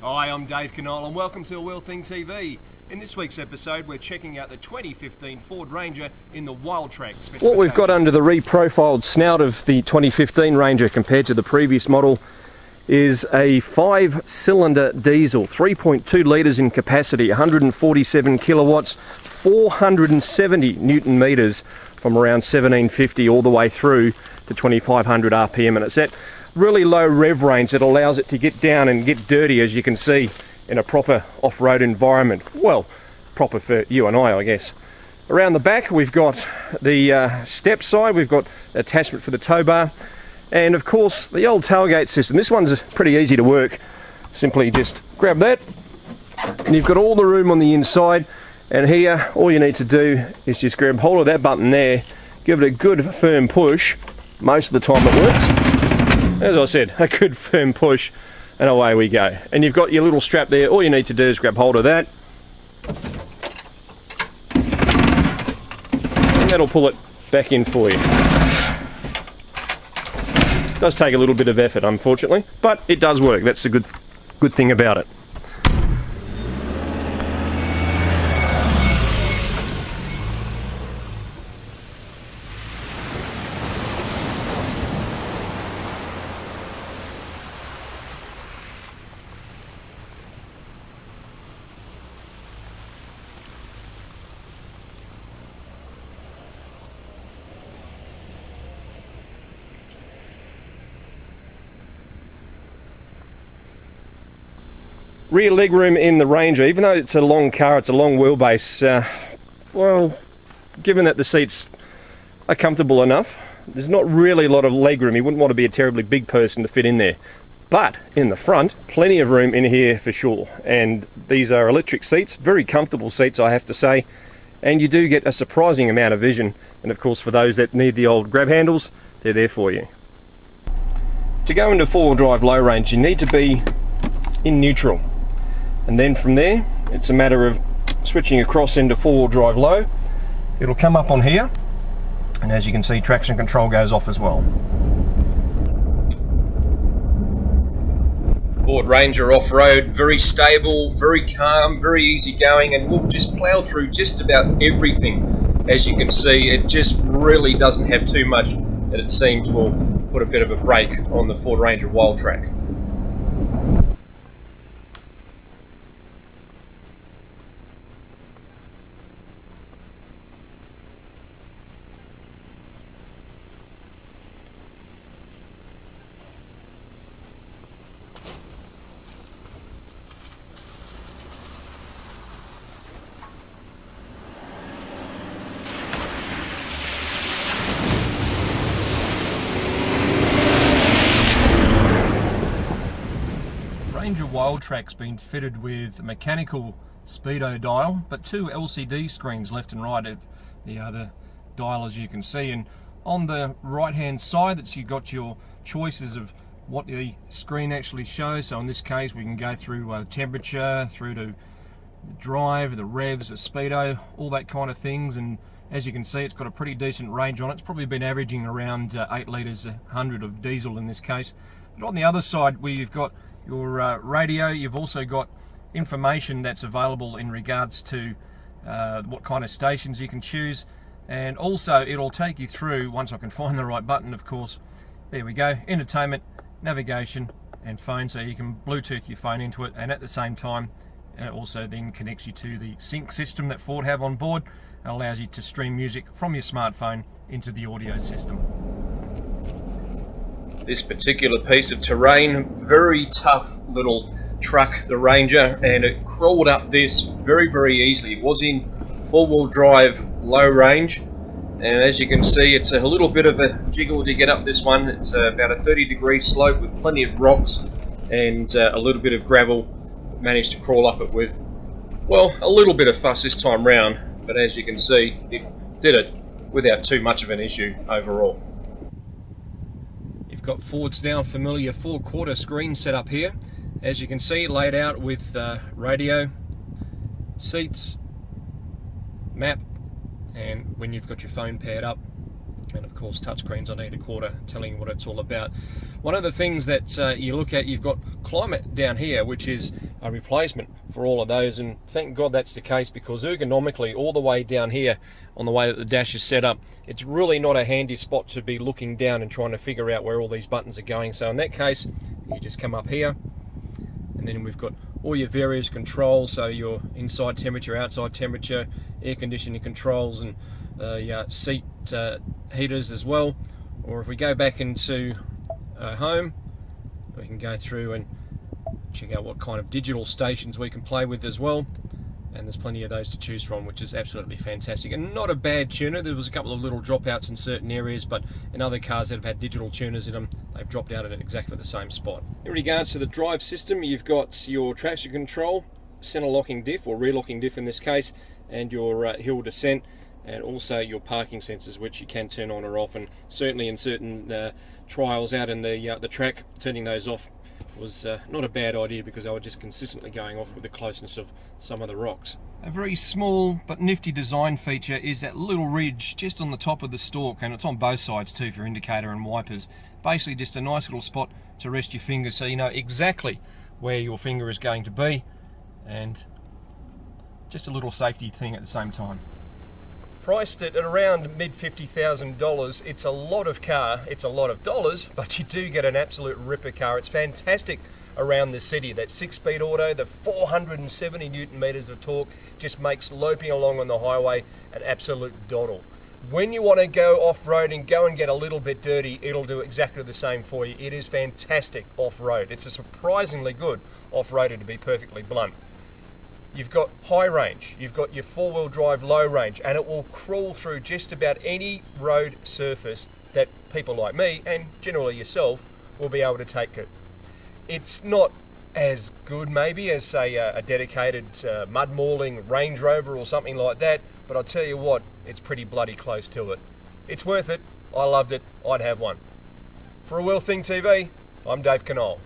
Hi, I'm Dave Knoll and welcome to A Wheel Thing TV. In this week's episode, we're checking out the 2015 Ford Ranger in the Wildtrak specification. What we've got under the reprofiled snout of the 2015 Ranger compared to the previous model is a 5-cylinder diesel, 3.2 litres in capacity, 147 kilowatts, 470 newton metres from around 1750 all the way through to 2500 RPM, and it's that really low rev range that allows it to get down and get dirty, as you can see, in a proper off-road environment. Well, proper for you and I guess. Around the back we've got the step side, we've got attachment for the tow bar, and of course the old tailgate system. This one's pretty easy to work. Simply just grab that and you've got all the room on the inside, and here all you need to do is just grab hold of that button there, give it a good firm push. Most of the time it works. As I said, a good firm push and away we go. And you've got your little strap there. All you need to do is grab hold of that. And that'll pull it back in for you. It does take a little bit of effort, unfortunately, but it does work. That's the good thing about it. Rear legroom in the Ranger, even though it's a long car, it's a long wheelbase, well, given that the seats are comfortable enough, there's not really a lot of legroom. You wouldn't want to be a terribly big person to fit in there. But in the front, plenty of room in here for sure. And these are electric seats, very comfortable seats, I have to say. And you do get a surprising amount of vision. And of course, for those that need the old grab handles, they're there for you. To go into four-wheel drive low range, you need to be in neutral. And then from there, it's a matter of switching across into four-wheel drive low. It'll come up on here, and as you can see, traction control goes off as well. Ford Ranger off-road, very stable, very calm, very easy going, and we'll just plow through just about everything. As you can see, it just really doesn't have too much that it seems will put a bit of a brake on the Ford Ranger Wildtrak. Ranger Wildtrak's been fitted with a mechanical speedo dial, but two LCD screens left and right of the other dial, as you can see. And on the right hand side, that's you've got your choices of what the screen actually shows. So in this case we can go through temperature, through to drive, the revs, the speedo, all that kind of things. And as you can see, it's got a pretty decent range on it. It's probably been averaging around 8 litres a 100 of diesel in this case. But on the other side, we've got your radio. You've also got information that's available in regards to what kind of stations you can choose, and also it'll take you through, once I can find the right button of course, there we go, entertainment, navigation and phone, so you can Bluetooth your phone into it, and at the same time it also then connects you to the sync system that Ford have on board and allows you to stream music from your smartphone into the audio system. This particular piece of terrain, very tough little truck, the Ranger, and it crawled up this very easily. It was in four-wheel drive low range, and as you can see, it's a little bit of a jiggle to get up this one. It's about a 30-degree slope with plenty of rocks and a little bit of gravel. Managed to crawl up it with, well, a little bit of fuss this time round, but as you can see, it did it without too much of an issue overall. You've got Ford's now familiar 4-quarter screen set up here, as you can see, laid out with radio, seats, map, and when you've got your phone paired up, and of course touchscreens on either quarter telling you what it's all about. One of the things that you look at, you've got climate down here, which is a replacement for all of those, and thank God that's the case, because ergonomically all the way down here on the way that the dash is set up, it's really not a handy spot to be looking down and trying to figure out where all these buttons are going. So in that case, you just come up here, and then we've got all your various controls, so your inside temperature, outside temperature, air conditioning controls, and your seat heaters as well. Or if we go back into home, we can go through and check out what kind of digital stations we can play with as well, and there's plenty of those to choose from, which is absolutely fantastic. And not a bad tuner. There was a couple of little dropouts in certain areas, but in other cars that have had digital tuners in them, they've dropped out at exactly the same spot. In regards to the drive system, you've got your traction control, center locking diff, or rear locking diff in this case, and your hill descent, and also your parking sensors, which you can turn on or off. And certainly in certain trials out in the track, turning those off was not a bad idea, because they were just consistently going off with the closeness of some of the rocks. A very small but nifty design feature is that little ridge just on the top of the stalk, and it's on both sides too for indicator and wipers. Basically just a nice little spot to rest your finger, so you know exactly where your finger is going to be, and just a little safety thing at the same time. Priced at around mid $50,000, it's a lot of car, it's a lot of dollars, but you do get an absolute ripper car. It's fantastic around the city. That 6-speed auto, the 470 Newton meters of torque, just makes loping along on the highway an absolute doddle. When you want to go off-road and go and get a little bit dirty, it'll do exactly the same for you. It is fantastic off-road. It's a surprisingly good off-roader, to be perfectly blunt. You've got high range, you've got your 4-wheel drive low range, and it will crawl through just about any road surface that people like me, and generally yourself, will be able to take it. It's not as good maybe as, say, a dedicated mud mauling Range Rover or something like that, but I'll tell you what, it's pretty bloody close to it. It's worth it. I loved it. I'd have one. For A Wheel Thing TV, I'm Dave Canole.